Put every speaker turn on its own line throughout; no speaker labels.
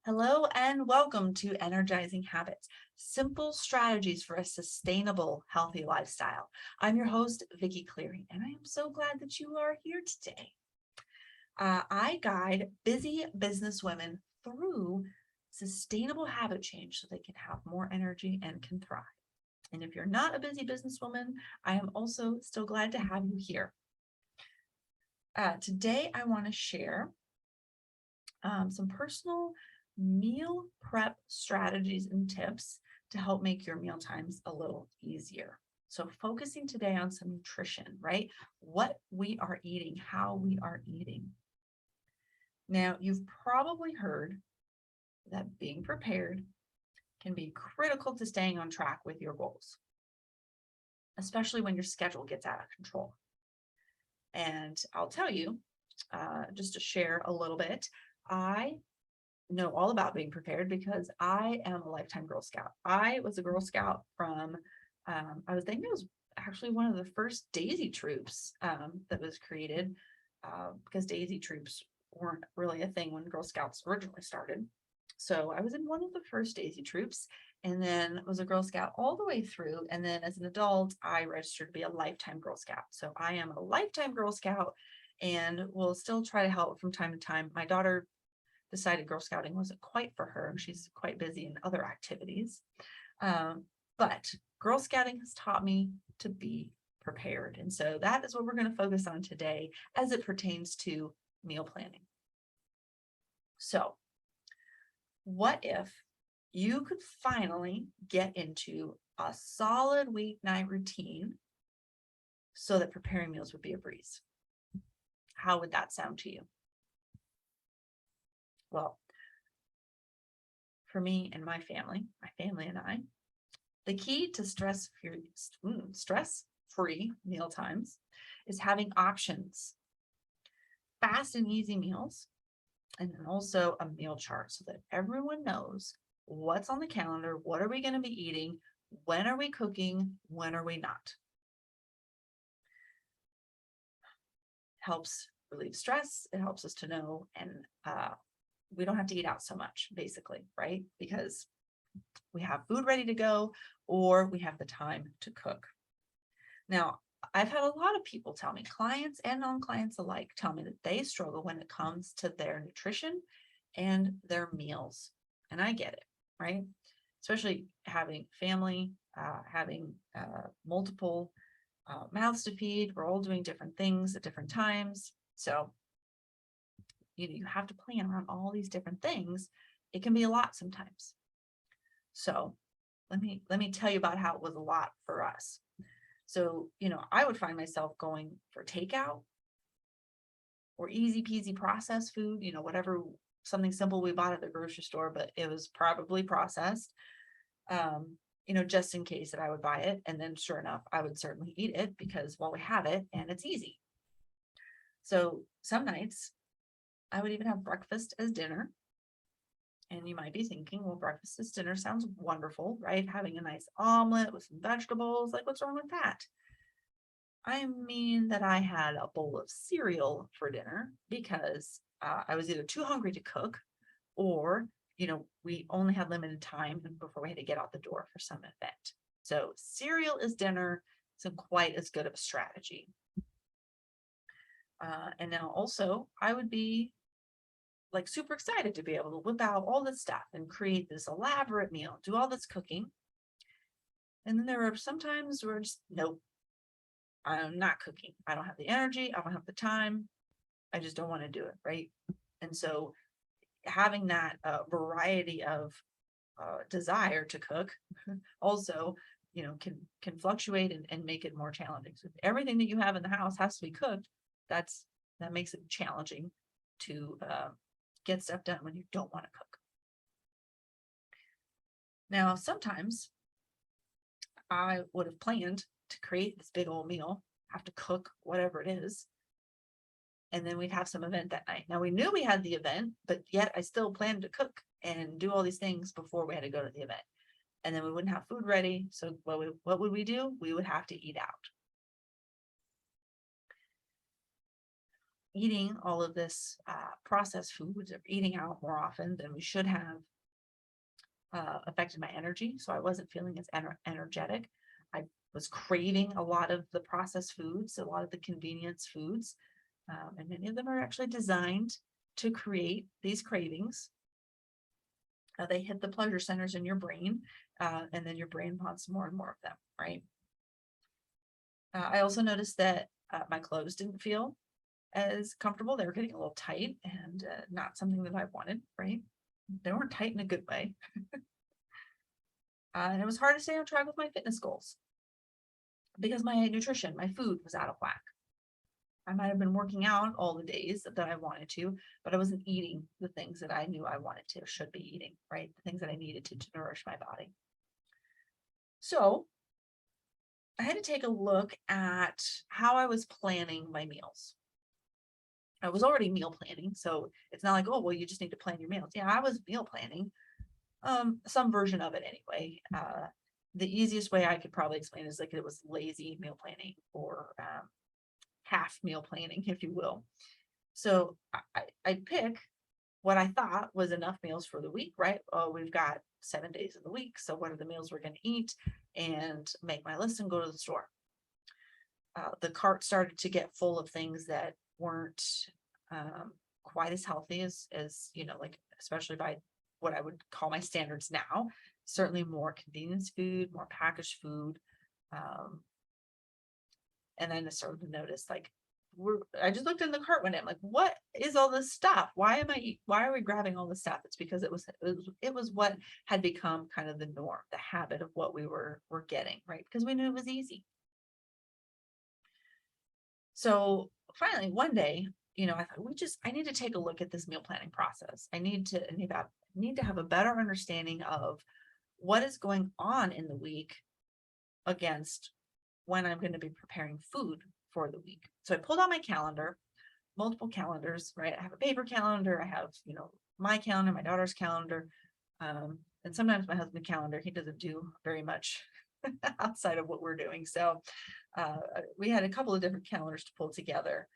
Hello and welcome to Energizing Habits, simple strategies for a sustainable, healthy lifestyle. I'm your host, Vicki Cleary, and I am so glad that you are here today. I guide busy business women through sustainable habit change so they can have more energy and can thrive. And if you're not a busy businesswoman, I am also still glad to have you here. Today, I want to share some personal meal prep strategies and tips to help make your meal times a little easier. So focusing today on some nutrition, right? What we are eating, how we are eating. Now, you've probably heard that being prepared can be critical to staying on track with your goals, especially when your schedule gets out of control. And I'll tell you, just to share a little bit, I know all about being prepared because I am a lifetime Girl Scout. I was a Girl Scout from, I was thinking it was actually one of the first Daisy troops that was created because Daisy troops weren't really a thing when Girl Scouts originally started. So I was in one of the first Daisy troops and then was a Girl Scout all the way through. And then as an adult, I registered to be a lifetime Girl Scout. So I am a lifetime Girl Scout and will still try to help from time to time. My daughter decided Girl Scouting wasn't quite for her. She's quite busy in other activities. But Girl Scouting has taught me to be prepared. And so that is what we're going to focus on today as it pertains to meal planning. So what if you could finally get into a solid weeknight routine so that preparing meals would be a breeze? How would that sound to you? Well, for me and my family and I, the key to stress-free meal times is having options, fast and easy meals, and then also a meal chart so that everyone knows what's on the calendar, what are we going to be eating, when are we cooking, when are we not. Helps relieve stress. It helps us to know, and we don't have to eat out so much, basically, right? Because we have food ready to go or we have the time to cook. Now, I've had a lot of people tell me, clients and non-clients alike, tell me that they struggle when it comes to their nutrition and their meals. And I get it, right? Especially having family, having multiple mouths to feed. We're all doing different things at different times. So you have to plan around all these different things. It can be a lot sometimes. So let me tell you about how it was a lot for us. So, I would find myself going for takeout or easy peasy processed food, whatever, something simple we bought at the grocery store, but it was probably processed, just in case that I would buy it. And then sure enough, I would certainly eat it because, well, we have it and it's easy. So some nights I would even have breakfast as dinner. And you might be thinking, well, breakfast as dinner sounds wonderful, right? Having a nice omelet with some vegetables, like what's wrong with that? I mean that I had a bowl of cereal for dinner because I was either too hungry to cook or, we only had limited time before we had to get out the door for some event. So cereal is dinner isn't quite as good of a strategy. And now also I would be like super excited to be able to whip out all this stuff and create this elaborate meal, do all this cooking. And then there are some times where just, nope, I'm not cooking. I don't have the energy. I don't have the time. I just don't want to do it. Right. And so having that variety of desire to cook also, can fluctuate and make it more challenging. So if everything that you have in the house has to be cooked, that makes it challenging to get stuff done when you don't want to cook. Now, sometimes I would have planned to create this big old meal, have to cook whatever it is, and then we'd have some event that night. Now, we knew we had the event, but yet I still planned to cook and do all these things before we had to go to the event. And then we wouldn't have food ready. So what would we do? We would have to eat out. eating all of this processed foods, or eating out more often than we should have, affected my energy. So I wasn't feeling as energetic. I was craving a lot of the processed foods, a lot of the convenience foods. And many of them are actually designed to create these cravings. They hit the pleasure centers in your brain, and then your brain wants more and more of them, right? I also noticed that my clothes didn't feel as comfortable. They were getting a little tight, and not something that I wanted, right? They weren't tight in a good way. And it was hard to stay on track with my fitness goals because my nutrition, my food was out of whack. I might have been working out all the days that I wanted to, but I wasn't eating the things that I knew I wanted to, should be eating, right? The things that I needed to nourish my body. So I had to take a look at how I was planning my meals. I was already meal planning, so it's not like, oh, well, you just need to plan your meals. Yeah, I was meal planning, some version of it anyway. The easiest way I could probably explain is like it was lazy meal planning, or half meal planning, if you will. So I'd pick what I thought was enough meals for the week, right? Oh, we've got 7 days in the week. So what are the meals we're going to eat, and make my list and go to the store. The cart started to get full of things that weren't quite as healthy as, like, especially by what I would call my standards now. Certainly more convenience food, more packaged food. And then I started to notice, like, I just looked in the cart one day. I'm like, what is all this stuff? Why are we grabbing all this stuff? It's because it was what had become kind of the norm, the habit of what we were getting, right? Because we knew it was easy. So finally one day, I thought, I need to take a look at this meal planning process. I need to have a better understanding of what is going on in the week against when I'm going to be preparing food for the week. So I pulled out my calendar, multiple calendars, right? I have a paper calendar. I have, my calendar, my daughter's calendar, and sometimes my husband's calendar. He doesn't do very much outside of what we're doing. So we had a couple of different calendars to pull together.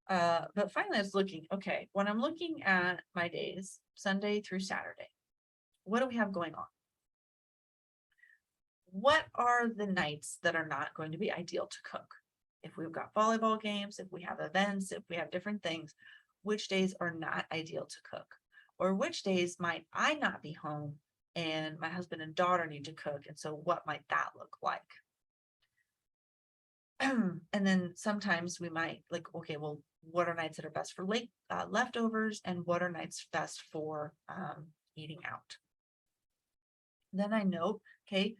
But finally I was looking, okay, when I'm looking at my days, Sunday through Saturday, what do we have going on? What are the nights that are not going to be ideal to cook? If we've got volleyball games, if we have events, if we have different things, which days are not ideal to cook? Or which days might I not be home and my husband and daughter need to cook? And so what might that look like? And then sometimes we might like, okay, well, what are nights that are best for leftovers, and what are nights best for eating out? Then I know, okay,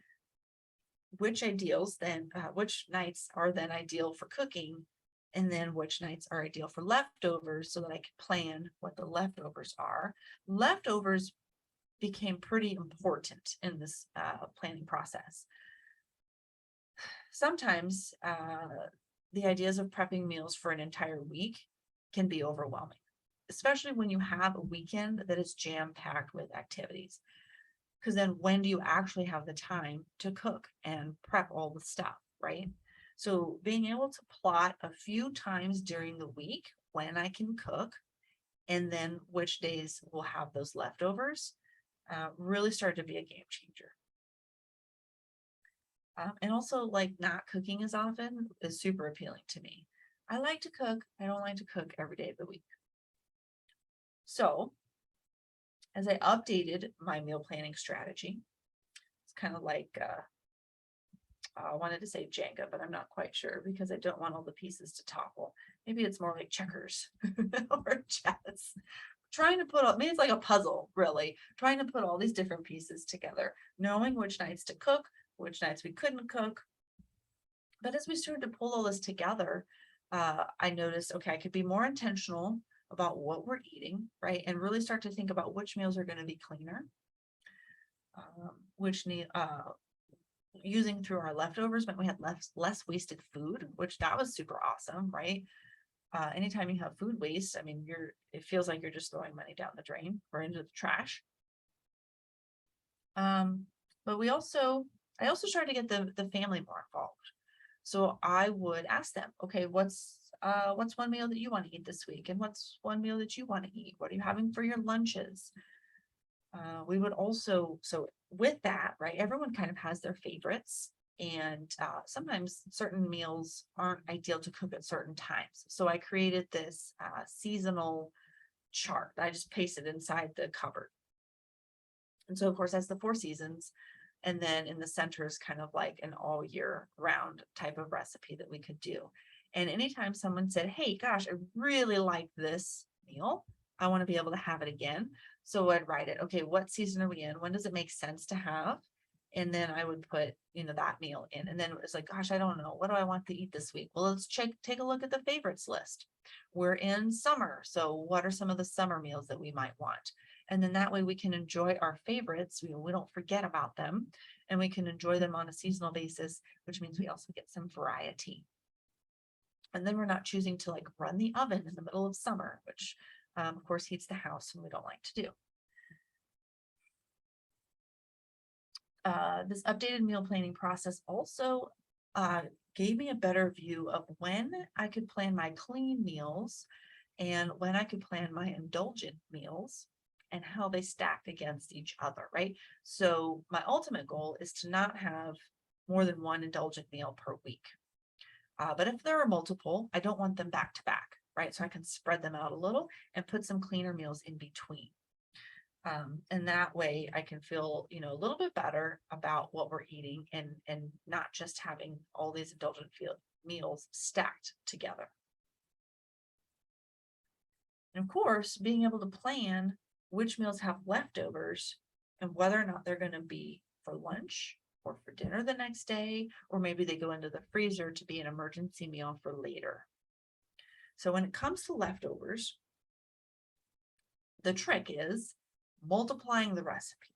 which nights are then ideal for cooking, and then which nights are ideal for leftovers, so that I can plan what the leftovers are. Leftovers became pretty important in this planning process. Sometimes the ideas of prepping meals for an entire week can be overwhelming, especially when you have a weekend that is jam-packed with activities. Because then when do you actually have the time to cook and prep all the stuff, right? So being able to plot a few times during the week when I can cook, and then which days will have those leftovers, really started to be a game changer. And also, like, not cooking as often is super appealing to me. I like to cook. I don't like to cook every day of the week. So as I updated my meal planning strategy, it's kind of like, I wanted to say Jenga, but I'm not quite sure because I don't want all the pieces to topple. Maybe it's more like checkers or chess. Trying to put maybe it's like a puzzle, really. Trying to put all these different pieces together, knowing which nights to cook, which nights we couldn't cook. But as we started to pull all this together, I noticed, okay, I could be more intentional about what we're eating, right? And really start to think about which meals are going to be cleaner, which need using through our leftovers meant we had less wasted food, which that was super awesome, right? Anytime you have food waste, I mean, it feels like you're just throwing money down the drain or into the trash. But I also started to get the family more involved. So I would ask them, okay, what's what's one meal that you want to eat this week? And what's one meal that you want to eat? What are you having for your lunches? We would also, so with that, right, everyone kind of has their favorites. And sometimes certain meals aren't ideal to cook at certain times. So I created this seasonal chart. I just pasted inside the cupboard. And so, of course, that's the 4 seasons. And then in the center is kind of like an all year round type of recipe that we could do. And anytime someone said, hey, gosh, I really like this meal, I want to be able to have it again. So I'd write it, okay, what season are we in? When does it make sense to have? And then I would put, that meal in. And then it was like, gosh, I don't know. What do I want to eat this week? Well, let's take a look at the favorites list. We're in summer. So what are some of the summer meals that we might want? And then that way we can enjoy our favorites. We don't forget about them, and we can enjoy them on a seasonal basis, which means we also get some variety. And then we're not choosing to like run the oven in the middle of summer, which of course heats the house and we don't like to do. This updated meal planning process also gave me a better view of when I could plan my clean meals and when I could plan my indulgent meals and how they stacked against each other, right? So my ultimate goal is to not have more than one indulgent meal per week. But if there are multiple, I don't want them back to back, right? So I can spread them out a little and put some cleaner meals in between. And that way I can feel, a little bit better about what we're eating and not just having all these indulgent meals stacked together. And of course, being able to plan which meals have leftovers and whether or not they're going to be for lunch or for dinner the next day, or maybe they go into the freezer to be an emergency meal for later. So when it comes to leftovers, the trick is multiplying the recipe.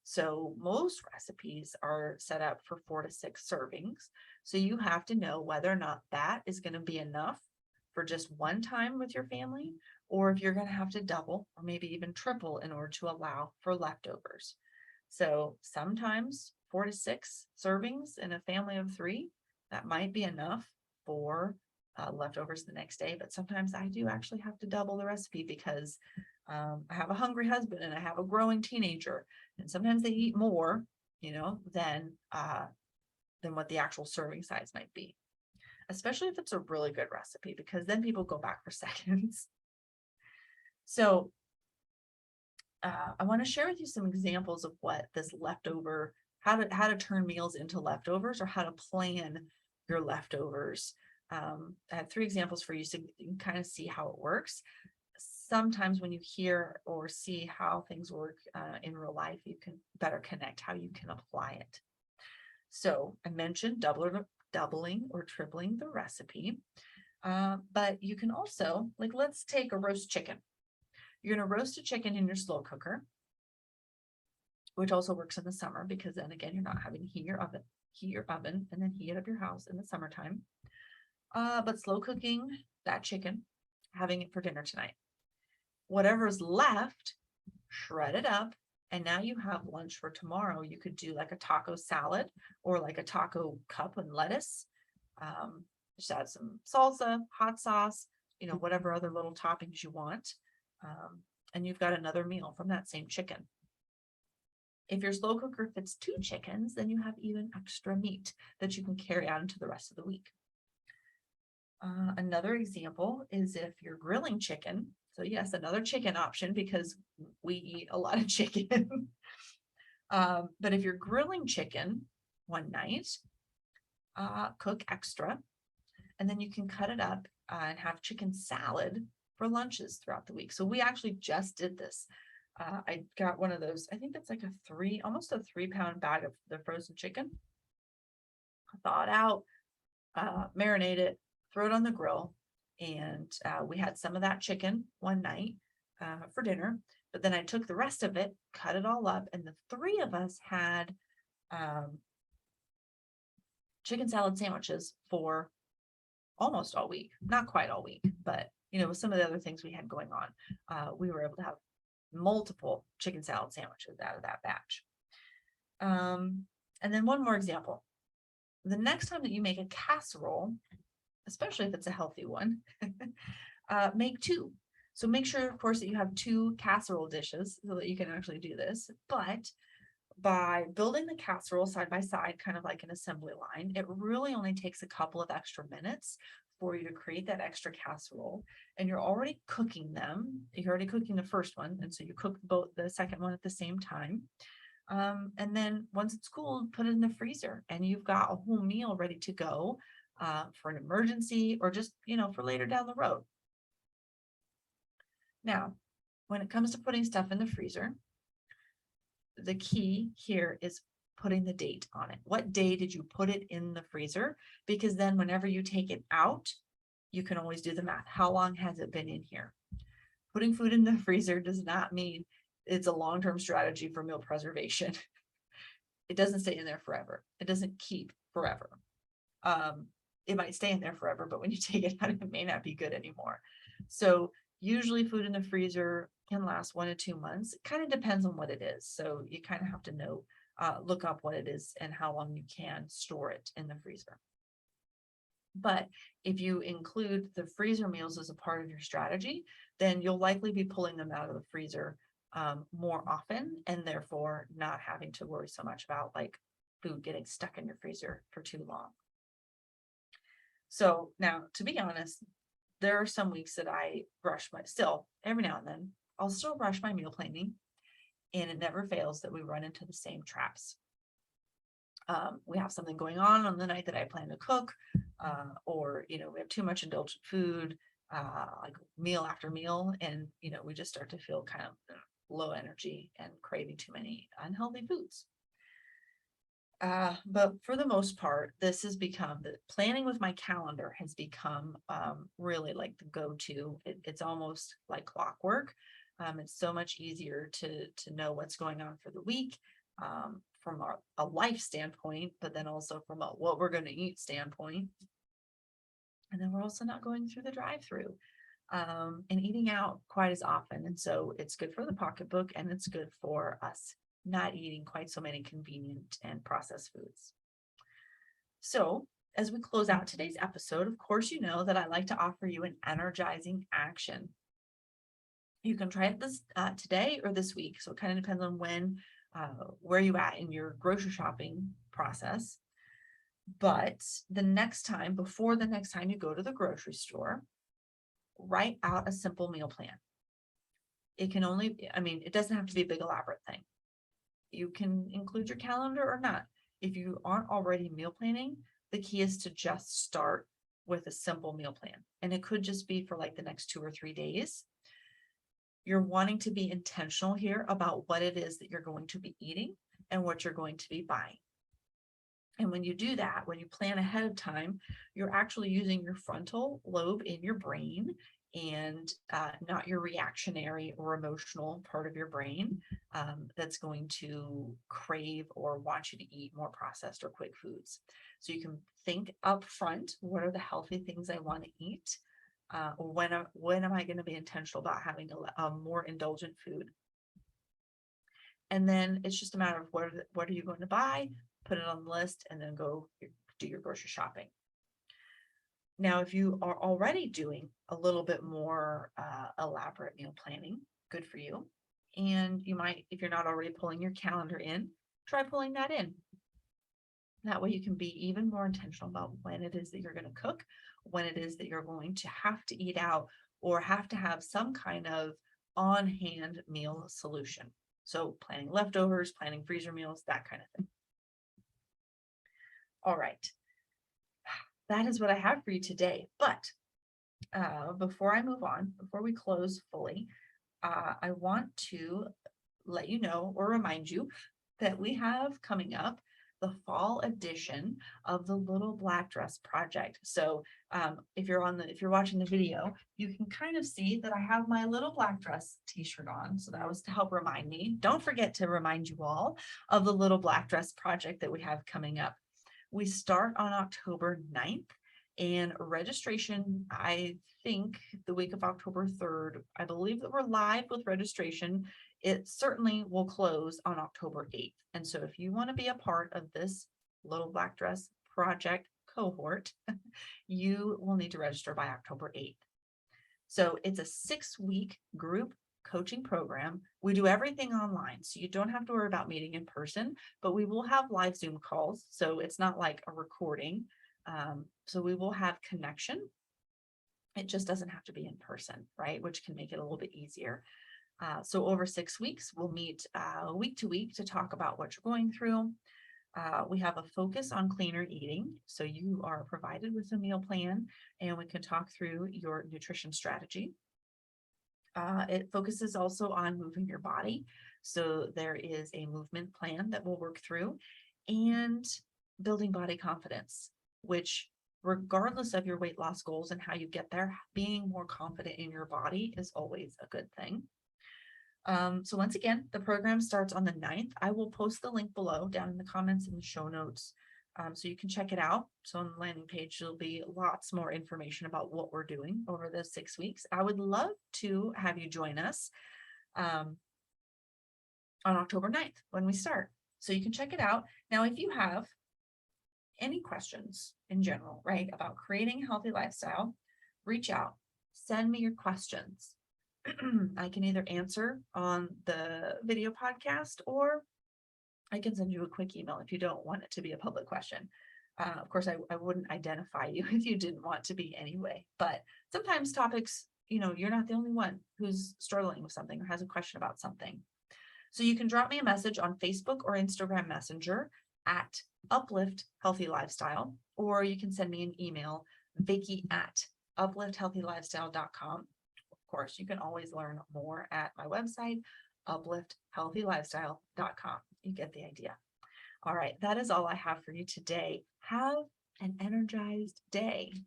So most recipes are set up for 4 to 6 servings. So you have to know whether or not that is going to be enough for just one time with your family, or if you're going to have to double or maybe even triple in order to allow for leftovers. So sometimes 4 to 6 servings in a family of 3, that might be enough for leftovers the next day. But sometimes I do actually have to double the recipe because I have a hungry husband and I have a growing teenager, and sometimes they eat more, than what the actual serving size might be, especially if it's a really good recipe, because then people go back for seconds. So I want to share with you some examples of what this leftover, how to turn meals into leftovers, or how to plan your leftovers. I have 3 examples for you so you can kind of see how it works. Sometimes when you hear or see how things work in real life, you can better connect how you can apply it. So I mentioned doubling or tripling the recipe, but you can also, let's take a roast chicken. You're going to roast a chicken in your slow cooker, which also works in the summer because then again, you're not having to heat your oven and then heat up your house in the summertime. But slow cooking that chicken, having it for dinner tonight. Whatever's left, shred it up, and now you have lunch for tomorrow. You could do like a taco salad or like a taco cup and lettuce. Just add some salsa, hot sauce, whatever other little toppings you want. And you've got another meal from that same chicken. If your slow cooker fits 2 chickens, then you have even extra meat that you can carry out into the rest of the week. Another example is if you're grilling chicken. So yes, another chicken option because we eat a lot of chicken. But if you're grilling chicken one night, cook extra, and then you can cut it up and have chicken salad for lunches throughout the week. So we actually just did this. I got one of those, I think that's like almost a 3-pound bag of the frozen chicken. Thaw it out, marinate it, throw it on the grill. And we had some of that chicken one night for dinner, but then I took the rest of it, cut it all up, and the 3 of us had chicken salad sandwiches for almost all week. Not quite all week, but with some of the other things we had going on, we were able to have multiple chicken salad sandwiches out of that batch. And then one more example. The next time that you make a casserole, especially if it's a healthy one. Make two. So make sure, of course, that you have two casserole dishes so that you can actually do this. But by building the casserole side by side, kind of like an assembly line, it really only takes a couple of extra minutes for you to create that extra casserole. And you're already cooking them. You're already cooking the first one. And so you cook both the second one at the same time. And then once it's cooled, put it in the freezer and you've got a whole meal ready to go for an emergency or just, for later down the road. Now, when it comes to putting stuff in the freezer, the key here is putting the date on it. What day did you put it in the freezer? Because then whenever you take it out, you can always do the math. How long has it been in here? Putting food in the freezer does not mean it's a long-term strategy for meal preservation. It doesn't stay in there forever. It doesn't keep forever. It might stay in there forever, but when you take it out, it may not be good anymore. So usually food in the freezer can last 1 to 2 months. It kind of depends on what it is. So you kind of have to know, look up what it is and how long you can store it in the freezer. But if you include the freezer meals as a part of your strategy, then you'll likely be pulling them out of the freezer more often, and therefore not having to worry so much about like food getting stuck in your freezer for too long. So now, to be honest, there are some weeks that I rush still every now and then I'll still rush my meal planning, and it never fails that we run into the same traps. We have something going on the night that I plan to cook, or we have too much indulgent food, like meal after meal, and we just start to feel kind of low energy and craving too many unhealthy foods. But for the most part, this has become the planning with my calendar has become really like the go-to. It's almost like clockwork. It's so much easier to know what's going on for the week from a life standpoint, but then also from a what we're going to eat standpoint. And then we're also not going through the drive-through and eating out quite as often. And so it's good for the pocketbook, and it's good for us not eating quite so many convenient and processed foods. So as we close out today's episode, of course, you know that I like to offer you an energizing action. You can try it this today or this week. So it kind of depends on where you at in your grocery shopping process. But before the next time you go to the grocery store, write out a simple meal plan. It doesn't have to be a big elaborate thing. You can include your calendar or not. If you aren't already meal planning, the key is to just start with a simple meal plan. And it could just be for like the next 2 or 3 days. You're wanting to be intentional here about what it is that you're going to be eating and what you're going to be buying. And when you do that, when you plan ahead of time, you're actually using your frontal lobe in your brain and not your reactionary or emotional part of your brain that's going to crave or want you to eat more processed or quick foods. So you can think up front, what are the healthy things I want to eat? When am I going to be intentional about having a more indulgent food? And then it's just a matter of what are you going to buy, put it on the list, and then go do your grocery shopping. Now, if you are already doing a little bit more elaborate meal planning, good for you. And you might, if you're not already pulling your calendar in, try pulling that in. That way you can be even more intentional about when it is that you're going to cook, when it is that you're going to have to eat out or have to have some kind of on-hand meal solution. So planning leftovers, planning freezer meals, that kind of thing. All right. That is what I have for you today. But before I move on, before we close fully, I want to let you know or remind you that we have coming up the fall edition of the Little Black Dress Project. So if you're watching the video, you can kind of see that I have my Little Black Dress t-shirt on. So that was to help remind me. Don't forget to remind you all of the Little Black Dress Project that we have coming up. We start on October 9th, and registration, I think the week of October 3rd, I believe that we're live with registration. It certainly will close on October 8th. And so if you want to be a part of this Little Black Dress Project cohort, you will need to register by October 8th. So it's a 6-week group coaching program. We do everything online, so you don't have to worry about meeting in person, but we will have live Zoom calls. So it's not like a recording. So we will have connection. It just doesn't have to be in person, right? Which can make it a little bit easier. So over 6 weeks, we'll meet week to week to talk about what you're going through. We have a focus on cleaner eating. So you are provided with a meal plan and we can talk through your nutrition strategy. It focuses also on moving your body. So there is a movement plan that we'll work through, and building body confidence, which regardless of your weight loss goals and how you get there, being more confident in your body is always a good thing. So once again, the program starts on the 9th. I will post the link below down in the comments and the show notes, so you can check it out. So on the landing page, there'll be lots more information about what we're doing over those 6 weeks. I would love to have you join us on October 9th when we start. So you can check it out. Now, if you have any questions in general, right, about creating a healthy lifestyle, reach out, send me your questions. I can either answer on the video podcast, or I can send you a quick email if you don't want it to be a public question. Of course, I wouldn't identify you if you didn't want to be anyway, but sometimes topics, you're not the only one who's struggling with something or has a question about something. So you can drop me a message on Facebook or Instagram Messenger at Uplift Healthy Lifestyle, or you can send me an email, Vicky@uplifthealthylifestyle.com. Of course, you can always learn more at my website, uplifthealthylifestyle.com. You get the idea. All right, that is all I have for you today. Have an energized day.